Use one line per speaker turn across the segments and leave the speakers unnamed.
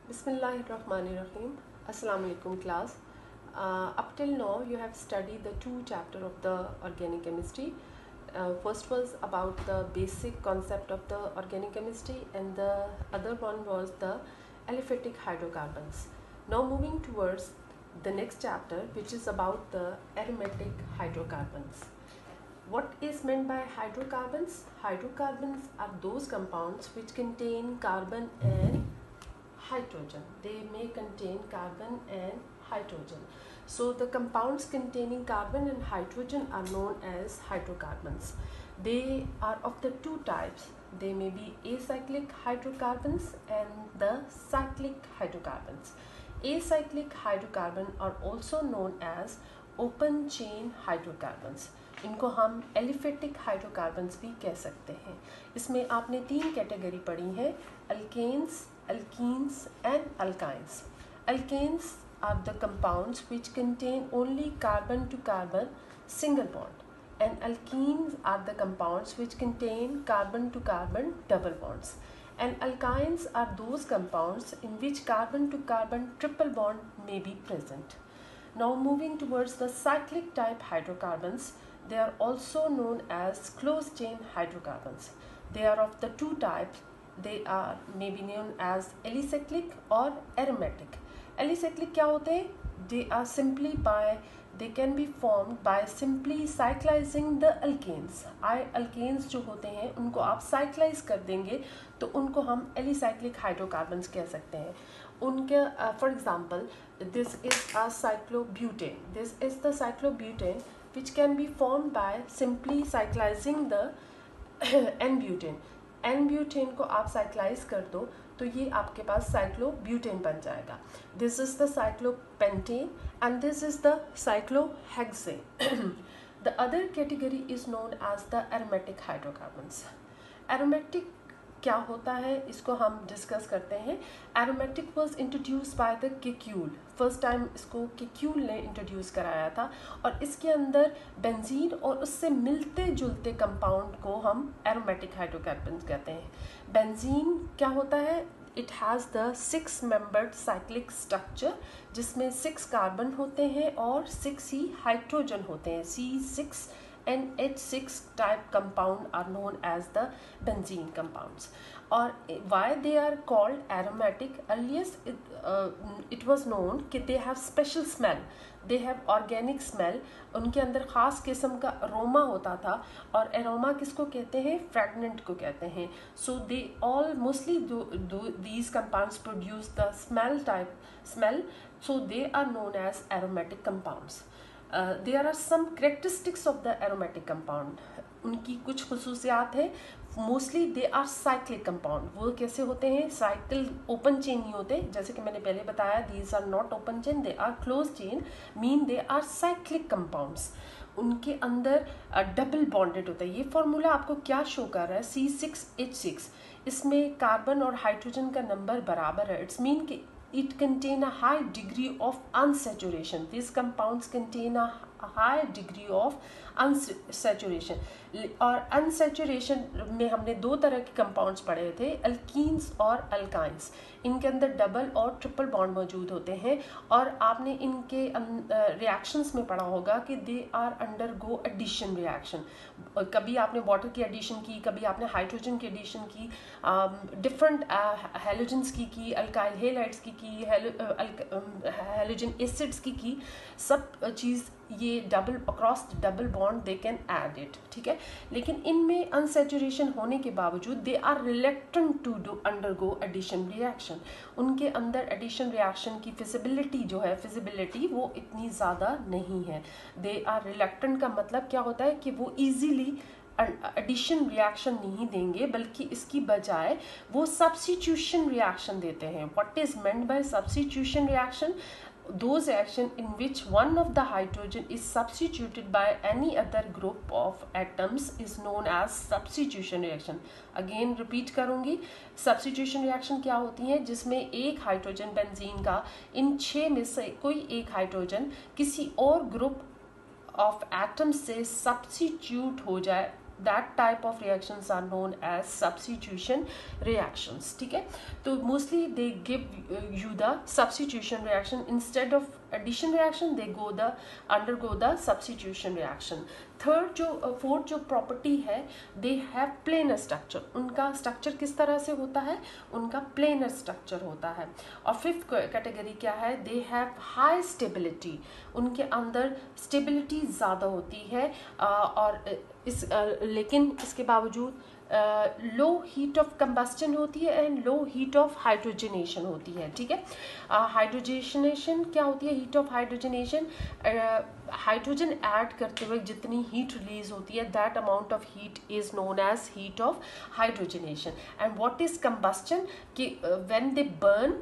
Bismillahirrahmanirrahim. Assalamu alaikum class. Up till now you have studied the two chapter of the organic chemistry. First was about the basic concept of the organic chemistry and the other one was the aliphatic hydrocarbons. Now moving towards the next chapter, which is about the aromatic hydrocarbons. What is meant by hydrocarbons? Hydrocarbons are those compounds which contain carbon and hydrogen. They may contain carbon and hydrogen. So the compounds containing carbon and hydrogen are known as hydrocarbons. They are of the two types. They may be acyclic hydrocarbons and the cyclic hydrocarbons. Acyclic hydrocarbon are also known as open chain hydrocarbons. इनको हम aliphatic hydrocarbons भी कह सकते हैं. इसमें आपने तीन category पढ़ी है, alkanes, alkenes and alkynes. Alkanes are the compounds which contain only carbon to carbon single bond, and alkenes are the compounds which contain carbon to carbon double bonds, and alkynes are those compounds in which carbon to carbon triple bond may be present. Now moving towards the cyclic type hydrocarbons, they are also known as closed chain hydrocarbons. They are of the two types. They are may be known as alicyclic or aromatic. Alicyclic क्या होते हैं? They are simply they can be formed by simply cyclizing the alkanes. alkanes जो होते हैं उनको आप cyclize कर देंगे तो उनको हम alicyclic hydrocarbons कह सकते हैं. उनके for example, this is a cyclobutane. This is the cyclobutane which can be formed by simply cyclizing the n-butane. n-ब्यूटेन को आप साइक्लाइज कर दो तो ये आपके पास साइक्लोब्यूटेन बन जाएगा. This is the cyclopentane and this is the cyclohexane. The other category is known as the aromatic hydrocarbons. Aromatic क्या होता है इसको हम डिस्कस करते हैं. Aromatic was introduced by the Kekule. First time इसको केक्यूल ने इंट्रोड्यूस कराया था और इसके अंदर बेंजीन और उससे मिलते जुलते कंपाउंड को हम एरोमेटिक हाइड्रोकार्बन कहते हैं. बेंजीन क्या होता है? It has the 6 membered cyclic structure जिसमें 6 कार्बन होते हैं और 6 ही हाइड्रोजन होते हैं. C6 and H6 type compound are known as the benzene compounds. Or why they are called aromatic? Earliest it was known कि they have special smell. They have organic smell. उनके अंदर ख़ास किस्म का अरोमा होता था और अरोमा किसको कहते हैं? फ्रेगनेंट को कहते हैं. So they all mostly do these compounds produce the smell. So they are known as aromatic compounds. There are some characteristics of the aromatic compound. उनकी कुछ खुसूसियात है. Mostly they are cyclic compound. वो कैसे होते हैं? साइकिल ओपन चेन नहीं होते, जैसे कि मैंने पहले बताया. These are not open chain, they are close chain, mean they are cyclic compounds. उनके अंदर डबल बॉन्डेड होता है. ये फॉर्मूला आपको क्या शो कर रहा है? C6H6. इसमें कार्बन और हाइड्रोजन का नंबर बराबर है. इट्स मीन कि it contain a high degree of unsaturation. These compounds contain a high degree of unsaturation. और unsaturation में हमने दो तरह के compounds पढ़े थे, alkenes और alkynes. इनके अंदर डबल और ट्रिपल बॉन्ड मौजूद होते हैं और आपने इनके रिएक्शंस में पढ़ा होगा कि they are undergo addition reaction. कभी आपने वाटर की एडिशन की, कभी आपने हाइड्रोजन की एडिशन की, डिफरेंट हेलोजेंस की, अल्काइल हेलाइड्स की हेलोजन एसिड्स की. सब चीज़ ये double across double bond they can add it. ठीक है, लेकिन इनमें अनसेचुरेशन होने के बावजूद they are reluctant to do undergo addition reaction. उनके अंदर एडिशन रिएक्शन की फिजिबिलिटी वो इतनी ज़्यादा नहीं है. दे आर रिलेक्टेंट का मतलब क्या होता है कि वो ईजीली एडिशन रिएक्शन नहीं देंगे, बल्कि इसकी बजाय वो सब्स्टिट्यूशन रिएक्शन देते हैं. What is meant by substitution reaction? Those reaction in which one of the hydrogen is substituted by any other group of atoms is known as substitution reaction. Again repeat करूँगी. Substitution reaction क्या होती है? जिसमें एक hydrogen benzene का इन 6 में से कोई एक हाइड्रोजन किसी और ग्रुप ऑफ एटम्स से सब्स्टिट्यूट हो जाए that type of reactions are known as substitution reactions, ठीक है। तो mostly they give you the substitution reaction instead of addition reaction, they undergo the substitution reaction. Fourth जो property है, they have planar structure. उनका structure किस तरह से होता है, उनका प्लेनर स्ट्रक्चर होता है। और फिफ्थ कैटेगरी क्या है, दे हैव हाई स्टेबिलिटी, उनके अंदर स्टेबिलिटी ज़्यादा होती है और लेकिन इसके बावजूद लो हीट ऑफ कंबस्टन होती है and low heat of hydrogenation होती है, ठीक है। हाइड्रोजनेशन क्या होती है, heat of hydrogenation, hydrogen add करते हुए जितनी हीट रिलीज होती है, that amount of heat is known as heat of hydrogenation. And what is combustion, कि when they burn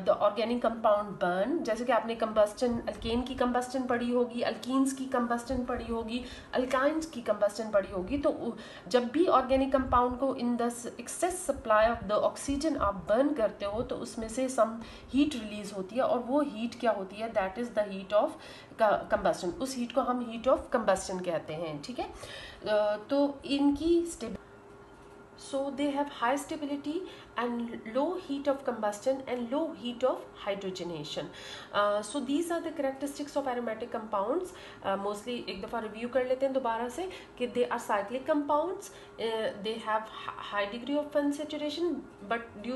the organic compound burn, जैसे कि आपने कंबस्टन, अल्केन की कंबस्टन पढ़ी होगी, अल्कीन्स की कंबस्टन पढ़ी होगी, अल्काइंस की कंबस्टन पढ़ी होगी, तो जब भी ऑर्गेनिक कंपाउंड को in the excess supply of the oxygen आप बर्न करते हो तो उसमें से सम हीट रिलीज होती है, और वो हीट क्या होती है, that is the heat of combustion. उस हीट को हम हीट ऑफ कंबस्टन कहते हैं, ठीक है। तो इनकी so they have high stability and low heat of combustion and low heat of hydrogenation. So these are the characteristics of aromatic compounds. Mostly एक दफ़ा review कर लेते हैं दोबारा से कि they are cyclic compounds, they have high degree of unsaturation, but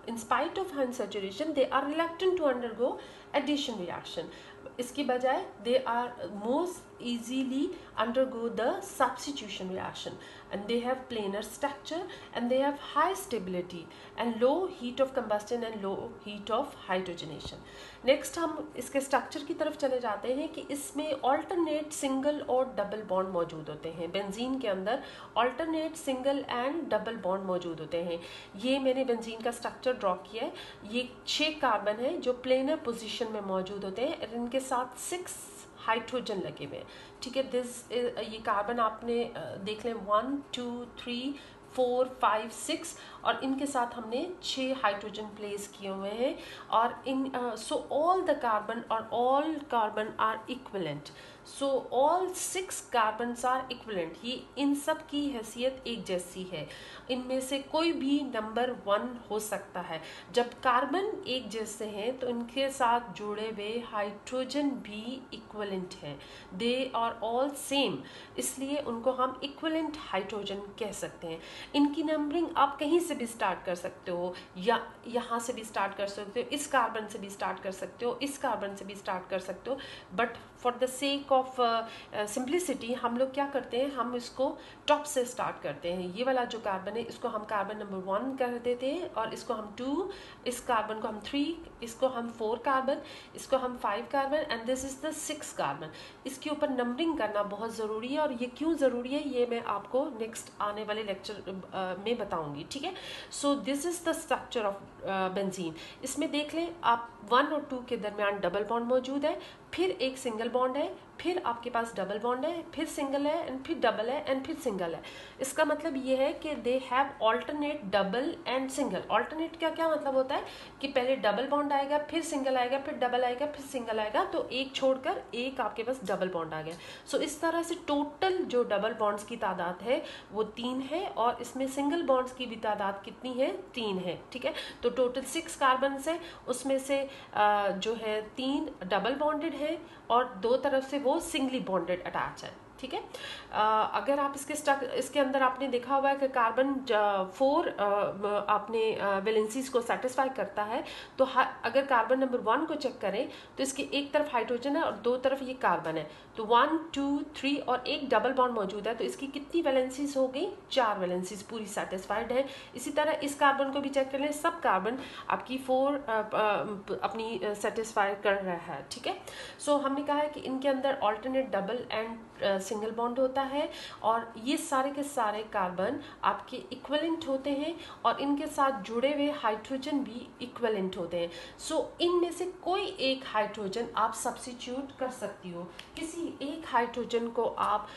in spite of unsaturation they are reluctant to undergo addition reaction. इसकी बजाय they are most easily undergo the substitution reaction, and they have planar structure and they have high stability and low heat of combustion and low heat of hydrogenation. Next हम इसके structure की तरफ चले जाते हैं कि इसमें ऑल्टरनेट सिंगल और डबल बॉन्ड मौजूद होते हैं। बेंजीन के अंदर alternate single and double bond मौजूद होते हैं। ये मैंने बेंजीन का स्ट्रक्चर ड्रॉ किया है। ये 6 कार्बन है जो प्लेनर पोजीशन में मौजूद होते हैं और इनके साथ 6 हाइड्रोजन लगे हुए हैं, ठीक है। ये कार्बन आपने देख लें 1 2 3 4 5 6 और इनके साथ हमने 6 हाइड्रोजन प्लेस किए हुए हैं और इन सो ऑल द कार्बन और all carbon are equivalent, so all 6 carbons are equivalent. ये इन सब की हैसियत एक जैसी है, इनमें से कोई भी नंबर 1 हो सकता है। जब कार्बन एक जैसे हैं तो इनके साथ जुड़े हुए हाइड्रोजन भी इक्विवेलेंट हैं, दे आर ऑल सेम, इसलिए उनको हम इक्विवेलेंट हाइड्रोजन कह सकते हैं। इनकी नंबरिंग आप कहीं से भी स्टार्ट कर सकते हो, या यहाँ से भी स्टार्ट कर सकते हो, इस कार्बन से भी स्टार्ट कर सकते हो, इस कार्बन से भी स्टार्ट कर सकते हो, but for the sake of simplicity हम लोग क्या करते हैं, हम इसको टॉप से स्टार्ट करते हैं। ये वाला जो कार्बन है इसको हम कार्बन नंबर 1 कर देते हैं और इसको हम 2, इस कार्बन को हम 3, इसको हम 4 कार्बन, इसको हम 5 carbon and this is the 6 carbon. इसके ऊपर नंबरिंग करना बहुत ज़रूरी है और ये क्यों ज़रूरी है ये मैं आपको नेक्स्ट आने वाले लेक्चर में बताऊंगी, ठीक है। सो this is the structure of benzene. इसमें देख लें आप 1 और 2 के दरमियान डबल बॉन्ड मौजूद है, फिर एक सिंगल बॉन्ड है, फिर आपके पास डबल बॉन्ड है, फिर सिंगल है एंड फिर डबल है एंड फिर सिंगल है। इसका मतलब ये है कि they have alternate double and single. Alternate का क्या मतलब होता है कि पहले डबल बॉन्ड आएगा, फिर सिंगल आएगा, फिर डबल आएगा, फिर सिंगल आएगा, तो एक छोड़कर एक आपके पास डबल बॉन्ड आ गया। सो इस तरह से टोटल जो डबल बॉन्ड्स की तादाद है वो 3 है और इसमें सिंगल बॉन्ड्स की भी तादाद कितनी है, 3 है, ठीक है। तो टोटल 6 कार्बन्स है, उसमें से जो है 3 डबल बॉन्डेड है और 2 तरफ से वो सिंगली बॉन्डेड अटैच है, ठीक है। अगर आप इसके अंदर आपने देखा हुआ है कि कार्बन 4 आपने वैलेंसीज को सेटिस्फाई करता है, तो अगर कार्बन नंबर 1 को चेक करें तो इसके एक तरफ हाइड्रोजन है और 2 तरफ ये कार्बन है, तो 1 2 3 और एक डबल बॉन्ड मौजूद है, तो इसकी कितनी वैलेंसीज हो गई, 4 वैलेंसीज पूरी सेटिस्फाइड है। इसी तरह इस कार्बन को भी चेक कर लें, सब कार्बन आपकी 4 अपनी सेटिस्फाई कर रहा है, ठीक है। सो हमने कहा है कि इनके अंदर alternate double and single bond होता है और ये सारे के सारे कार्बन आपके इक्विवेलेंट होते हैं और इनके साथ जुड़े हुए हाइड्रोजन भी इक्विवेलेंट होते हैं। सो इनमें से कोई एक हाइड्रोजन आप सब्स्टिट्यूट कर सकती हो, किसी एक हाइड्रोजन को आप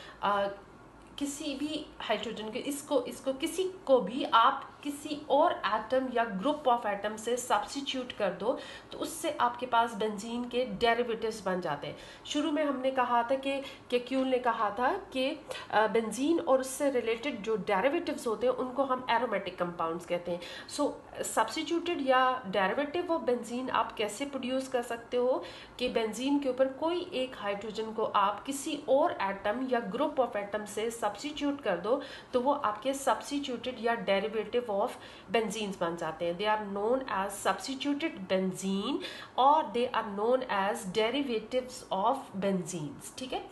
किसी भी हाइड्रोजन के इसको किसी को भी आप किसी और एटम या ग्रुप ऑफ एटम से सब्स्टिट्यूट कर दो तो उससे आपके पास बेंजीन के डेरिवेटिव्स बन जाते हैं। शुरू में हमने कहा था कि केक्यूल ने कहा था कि बेंजीन और उससे रिलेटेड जो डेरिवेटिव्स होते हैं उनको हम एरोमेटिक कंपाउंड्स कहते हैं। सो सब्स्टिट्यूटेड या डेरिवेटिव ऑफ बेंजीन आप कैसे प्रोड्यूस कर सकते हो कि बेंजीन के ऊपर कोई एक हाइड्रोजन को आप किसी और एटम या ग्रुप ऑफ एटम से सब्स्टिट्यूट कर दो तो वो आपके सब्स्टिट्यूटेड या डेरिवेटिव ऑफ बेंजीन्स बन जाते हैं। They are known as substituted benzene और they are known as derivatives of benzenes. ठीक है।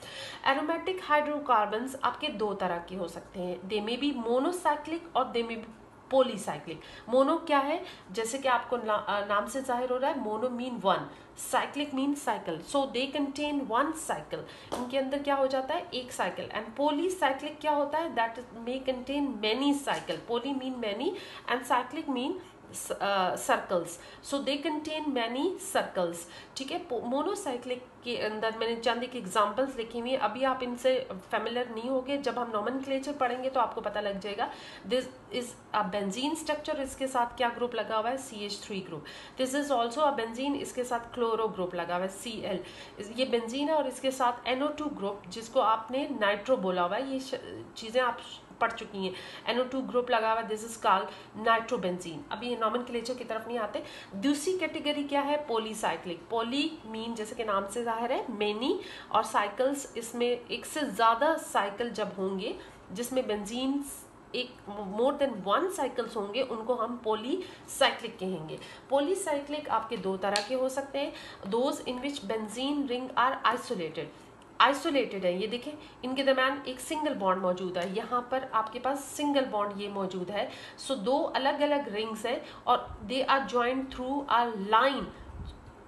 एरोमेटिक हाइड्रोकार्बन्स आपके दो तरह के हो सकते हैं, दे मे बी मोनोसाइक्लिक और दे मे बी पॉलीसाइक्लिक। मोनो क्या है, जैसे कि आपको नाम से जाहिर हो रहा है, mono mean one, cyclic mean cycle, so they contain one cycle, इनके अंदर क्या हो जाता है एक साइकिल। एंड पॉलीसाइक्लिक क्या होता है, that may contain many cycle, poly mean many and cyclic mean circles, so they contain many circles. ठीक है। मोनोसाइक्लिक के अंदर मैंने चंद एक एग्जांपल्स लिखी हुई है, अभी आप इनसे फेमिलियर नहीं होगे, जब हम नॉमेनक्लेचर पढ़ेंगे तो आपको पता लग जाएगा। This is a benzene structure, इसके साथ क्या ग्रुप लगा हुआ है CH3 group. This is also a benzene, इसके साथ क्लोरो ग्रुप लगा हुआ है Cl। ये बेंजीन है और इसके साथ NO2 ग्रुप, जिसको आपने नाइट्रो बोला हुआ है, ये चीजें आप पढ़ चुकी हैं। NO2 ग्रुप लगा हुआ है, दिस इज कॉल्ड नाइट्रोबेंजीन। अभी ये नॉमेनक्लेचर की तरफ नहीं आते। दूसरी कैटेगरी क्या है, पॉलीसाइक्लिक। पॉली मीन जैसे कि नाम से जाहिर है मेनी, और साइकिल्स इसमें एक से ज्यादा साइकिल जब होंगे जिसमें बेंजीन एक मोर देन वन साइकिल्स होंगे उनको हम पॉलीसाइक्लिक कहेंगे। पॉलीसाइक्लिक आपके दो तरह के हो सकते हैं, those in which benzene ring are isolated. Isolated है, ये देखें इनके दरम्यान एक सिंगल बॉन्ड मौजूद है, यहाँ पर आपके पास सिंगल बॉन्ड ये मौजूद है। सो दो अलग अलग रिंग्स हैं और they are joint through a line.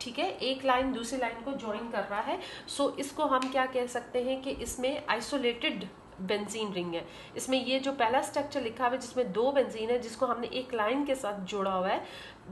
ठीक है, एक लाइन दूसरी लाइन को ज्वाइन कर रहा है। सो इसको हम क्या कह सकते हैं कि इसमें आइसोलेटेड बेंजीन रिंग है। इसमें ये जो पहला स्ट्रक्चर लिखा हुआ है जिसमें दो बेंजीन है जिसको हमने एक लाइन के साथ जोड़ा हुआ है,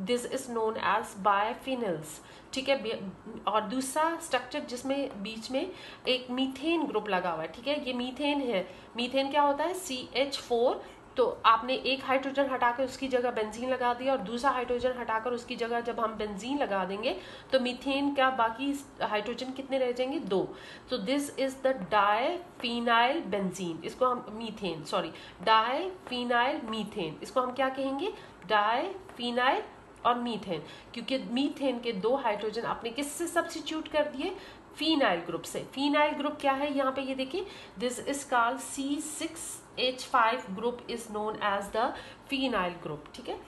दिस इज नोन एज बायफिनल्स। ठीक है। और दूसरा स्ट्रक्चर जिसमें बीच में एक मीथेन ग्रुप लगा हुआ है। ठीक है, ये मीथेन है। मीथेन क्या होता है, CH4, तो आपने एक हाइड्रोजन हटाकर उसकी जगह बेंजीन लगा दिया और दूसरा हाइड्रोजन हटाकर उसकी जगह जब हम बेंजीन लगा देंगे तो मीथेन का बाकी हाइड्रोजन कितने रह जाएंगे, दो। तो this is the diphenyl benzene, इसको हम मीथेन, सॉरी डायफिनाइल मीथेन, इसको हम क्या कहेंगे, डायफिनाइल और मीथेन, क्योंकि मीथेन के दो हाइड्रोजन आपने किससे सब्स्टिट्यूट कर दिए, फिनाइल ग्रुप से। फिनाइल ग्रुप क्या है, यहाँ पे ये देखिए, this is called C6H5 group is known as the phenyl group. ठीक है।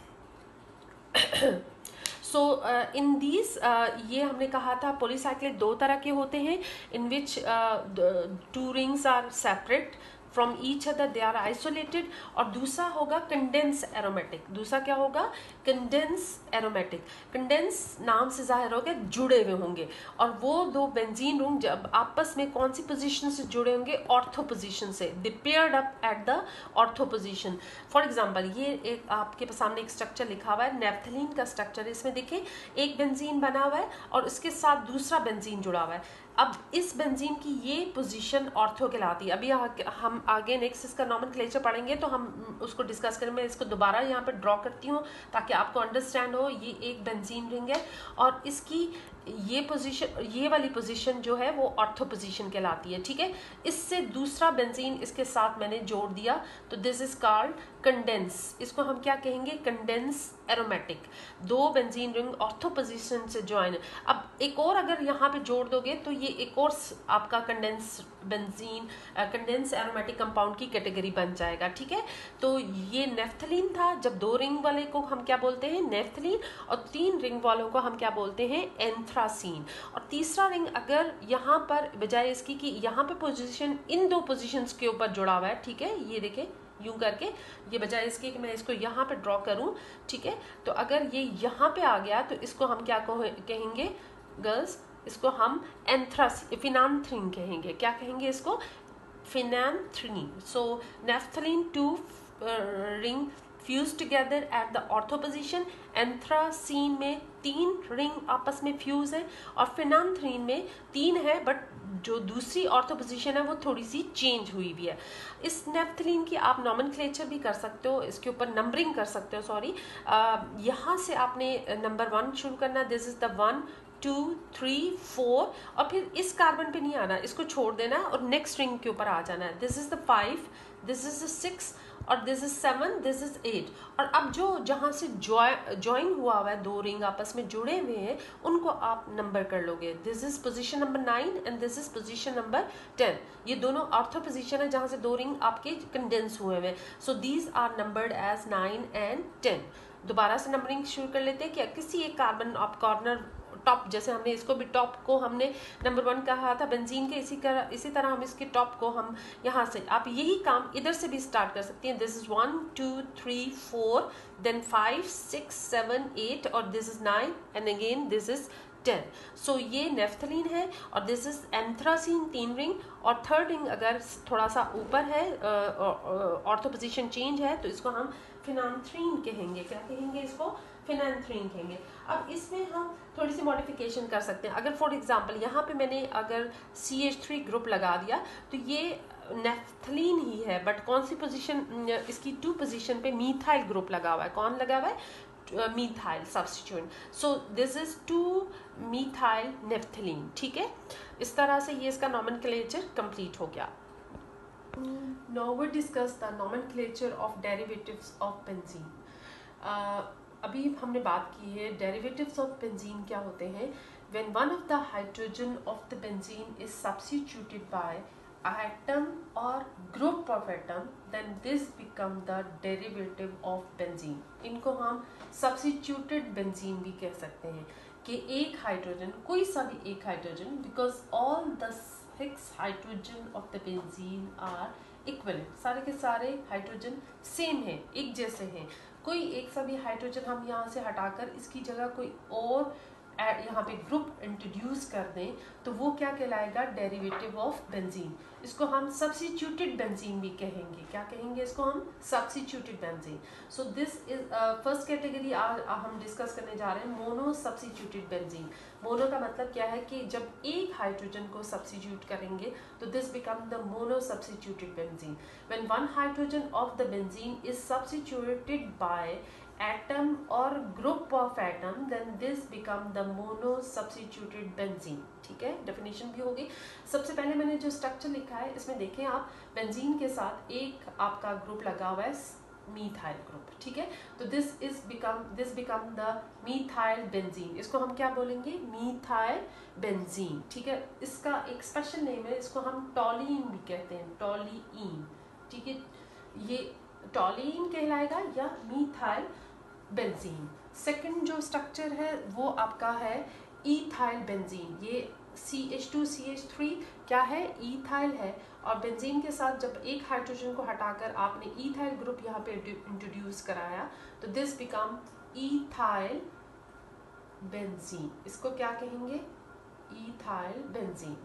सो इन दीज ये हमने कहा था पॉलीसाइक्लिक दो तरह के होते हैं, in which two rings are separate from each other, they are isolated. और दूसरा होगा कंडेंस एरोमेटिक। दूसरा क्या होगा, कंडेंस एरोमेटिक। कंडेंस नाम से जाहिर होगा जुड़े हुए होंगे, और वो दो बेंजीन रिंग जब आपस में कौन सी पोजीशन से जुड़े होंगे, ऑर्थो पोजीशन से, they paired up at the ortho position. For example ये एक आपके सामने एक स्ट्रक्चर लिखा हुआ है, नेफ्थलीन का स्ट्रक्चर है। इसमें देखिए एक बेंजीन बना हुआ है और उसके साथ दूसरा बेंजीन जुड़ा हुआ है। अब इस बेंजीन की ये पोजीशन ऑर्थो कहलाती है। अभी हम आगे नेक्स्ट इसका नॉमेनक्लेचर पढ़ेंगे तो हम उसको डिस्कस करेंगे। मैं इसको दोबारा यहाँ पे ड्रॉ करती हूँ ताकि आपको अंडरस्टैंड हो। ये एक बेंजीन रिंग है और इसकी ये पोजीशन, ये वाली पोजीशन जो है वो ऑर्थो पोजीशन कहलाती है। ठीक है, इससे दूसरा बेंजीन इसके साथ मैंने जोड़ दिया तो दिस इज कॉल्ड कंडेंस। इसको हम क्या कहेंगे, कंडेंस एरोमेटिक। दो बेंजीन रिंग ऑर्थो पोजीशन से ज्वाइन। अब एक और अगर यहाँ पे जोड़ दोगे तो ये एक और आपका condense benzene, condense aromatic compound की कैटेगरी बन जाएगा। ठीक है, तो ये नेफ्थलीन था। जब दो रिंग वाले को हम क्या बोलते हैं, नेफ्थलीन, और तीन रिंग वालों को हम क्या बोलते हैं, एंथ्रासीन। और तीसरा रिंग अगर यहाँ पर बजाय इसकी कि यहाँ पे पोजीशन इन दो पोजीशंस के ऊपर जुड़ा हुआ है, ठीक है, ये देखें यूं करके, ये बजाय इसके कि मैं इसको यहाँ पे ड्रॉ करूं, ठीक है, तो अगर ये यहाँ पे आ गया तो इसको हम क्या कहेंगे गर्ल्स, इसको हम फिनांथ्रीन कहेंगे। क्या कहेंगे इसको, phenanthrene. So naphthalene two ring fused together at the ortho position, anthracene में 3 रिंग आपस में फ्यूज है, और फिनांथ्रीन में 3 है, बट जो दूसरी ऑर्थो पोजीशन है वो थोड़ी सी चेंज हुई हुई है। इस नेफ्थलीन की आप नॉमेनक्लेचर भी कर सकते हो, इसके ऊपर नंबरिंग कर सकते हो, सॉरी। यहाँ से आपने नंबर 1 शुरू करना, दिस इज द 1 2 3 4, और फिर इस कार्बन पे नहीं आना, इसको छोड़ देना और नेक्स्ट रिंग के ऊपर आ जाना है। This is the 5, this is the 6, और दिस इज 7, दिस इज 8। और अब जो जहाँ से ज्वाइन हुआ हुआ है, 2 रिंग आपस में जुड़े हुए हैं, उनको आप नंबर कर लोगे। This is position number 9 and this is position number 10। ये दोनों ऑर्थो पोजीशन है जहाँ से 2 रिंग आपके कंडेंस हुए हुए हैं। So these are numbered as 9 and 10। दोबारा से नंबरिंग शुरू कर लेते हैं कि किसी एक कार्बन आप कॉर्नर टॉप, जैसे हमने इसको भी टॉप को हमने नंबर 1 कहा था बेंजीन के, इसी तरह हम इसके टॉप को हम यहाँ से, आप यही काम इधर से भी स्टार्ट कर सकती हैं। दिस इज 1 2 3 4, देन 5 6 7 8, और this is 9 and again this is 10। सो ये नेफ्थलीन है, और दिस इज एंथ्रासीन 3 रिंग, और 3rd रिंग अगर थोड़ा सा ऊपर है, ऑर्थो पोजीशन चेंज है, तो इसको हम फिनांथ्रीन कहेंगे। क्या कहेंगे इसको? फिनांथ्रीन कहेंगे। अब इसमें हम थोड़ी सी मॉडिफिकेशन कर सकते हैं। अगर फॉर एग्जांपल यहाँ पे मैंने अगर CH3 ग्रुप लगा दिया, तो ये नेफ्थलीन ही है, बट कौन सी पोजीशन, इसकी 2 पोजीशन पे मीथाइल ग्रुप लगा हुआ है। कौन लगा हुआ है? Methyl substituent. So this is 2 methyl naphthalene. ठीक है, इस तरह से ये इसका नॉमेनक्लेचर कंप्लीट हो गया। Now we discuss the nomenclature of derivatives of benzene. अभी हमने बात की है derivatives of benzene क्या होते हैं। When one of the hydrogen of the benzene is substituted by atom or group of atom, then this become the derivative of benzene. इनको हम substituted benzene भी कह सकते हैं कि एक हाइड्रोजन, कोई सा भी एक hydrogen, because all the 6 hydrogen of the benzene are equivalent, सारे के सारे हाइड्रोजन सेम हैं, एक जैसे हैं। कोई एक सा भी हाइड्रोजन हम यहाँ से हटाकर इसकी जगह कोई और यहाँ पे ग्रुप इंट्रोड्यूस कर दें, तो वो क्या कहलाएगा? Derivative of benzene. इसको हम सब्स्टिट्यूटेड बेंजीन भी कहेंगे। क्या कहेंगे इसको? हम substituted benzene. So this is first category हम डिस्कस करने जा रहे हैं, मोनो सब्स्टिट्यूटेड बेंजीन। मोनो का मतलब क्या है कि जब एक हाइड्रोजन को सब्स्टिट्यूट करेंगे तो this become the mono substituted benzene. When one hydrogen of the benzene is substituted by atom or group of atom, then this become the mono substituted benzene। ठीक है, डेफिनेशन भी होगी। सबसे पहले मैंने जो स्ट्रक्चर लिखा है इसमें देखें आप, बेंजीन के साथ एक आपका ग्रुप लगा हुआ है मीथाइल ग्रुप। ठीक है, तो this become the methyl benzene. इसको हम क्या बोलेंगे? Methyl benzene. ठीक है, इसका एक स्पेशल नेम है, इसको हम टॉलीन भी कहते हैं, टॉलीन। ठीक है, ये टॉलीन कहलाएगा या मीथाइल बेंजीन। सेकंड जो स्ट्रक्चर है वो आपका है इथाइल बेंजीन। ये CH2 CH3 क्या है? इथाइल है, और बेंजीन के साथ जब एक हाइड्रोजन को हटाकर आपने इथाइल ग्रुप यहाँ पे इंट्रोड्यूस कराया, तो दिस बिकम इथाइल बेंजीन। इसको क्या कहेंगे? Ethyl benzene.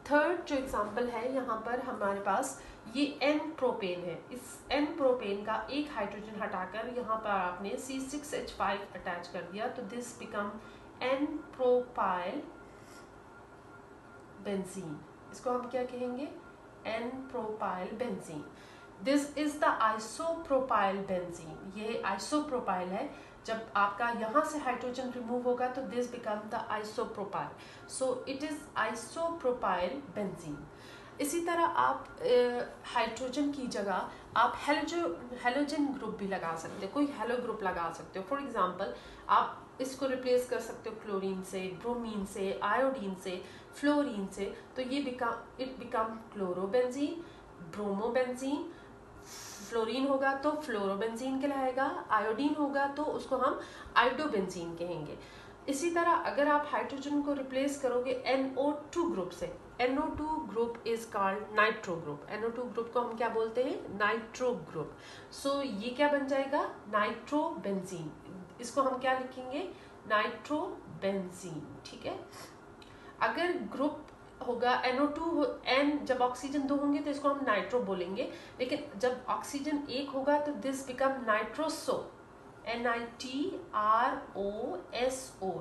थर्ड जो एग्जांपल है यहाँ पर हमारे पास, ये N प्रोपेन है। इस N प्रोपेन का एक हाइड्रोजन हटाकर यहाँ पर आपने C6H5 अटैच कर दिया, तो this become N propyl benzene. इसको हम क्या कहेंगे? N propyl benzene. This is the isopropyl benzene. ये आइसोप्रोपाइल है, जब आपका यहाँ से हाइड्रोजन रिमूव होगा तो this become the isopropyl. So it is isopropyl benzene. इसी तरह आप हाइड्रोजन की जगह आप हेलोजन ग्रुप भी लगा सकते हो, कोई हेलो ग्रुप लगा सकते हो। फॉर एग्जांपल आप इसको रिप्लेस कर सकते हो क्लोरीन से, ब्रोमीन से, आयोडीन से, फ्लोरीन से, तो ये बिकम क्लोरोबेंजीन, ब्रोमोबेंजीन। फ्लोरीन होगा तो फ्लोरोबेंजीन कहलाएगा, आयोडीन होगा तो उसको हम आयोडोबेंजीन कहेंगे। इसी तरह अगर आप हाइड्रोजन को रिप्लेस करोगे NO2 ग्रुप से, NO2 group is called nitro group. NO2 group को हम क्या बोलते हैं? Nitro group. सो ये क्या बन जाएगा? नाइट्रोबेंजीन। इसको हम क्या लिखेंगे? नाइट्रोबेंजीन। ठीक है, अगर ग्रुप होगा NO2 N, जब ऑक्सीजन 2 होंगे तो इसको हम नाइट्रो बोलेंगे, लेकिन जब ऑक्सीजन 1 होगा तो this become nitroso. NITROSO,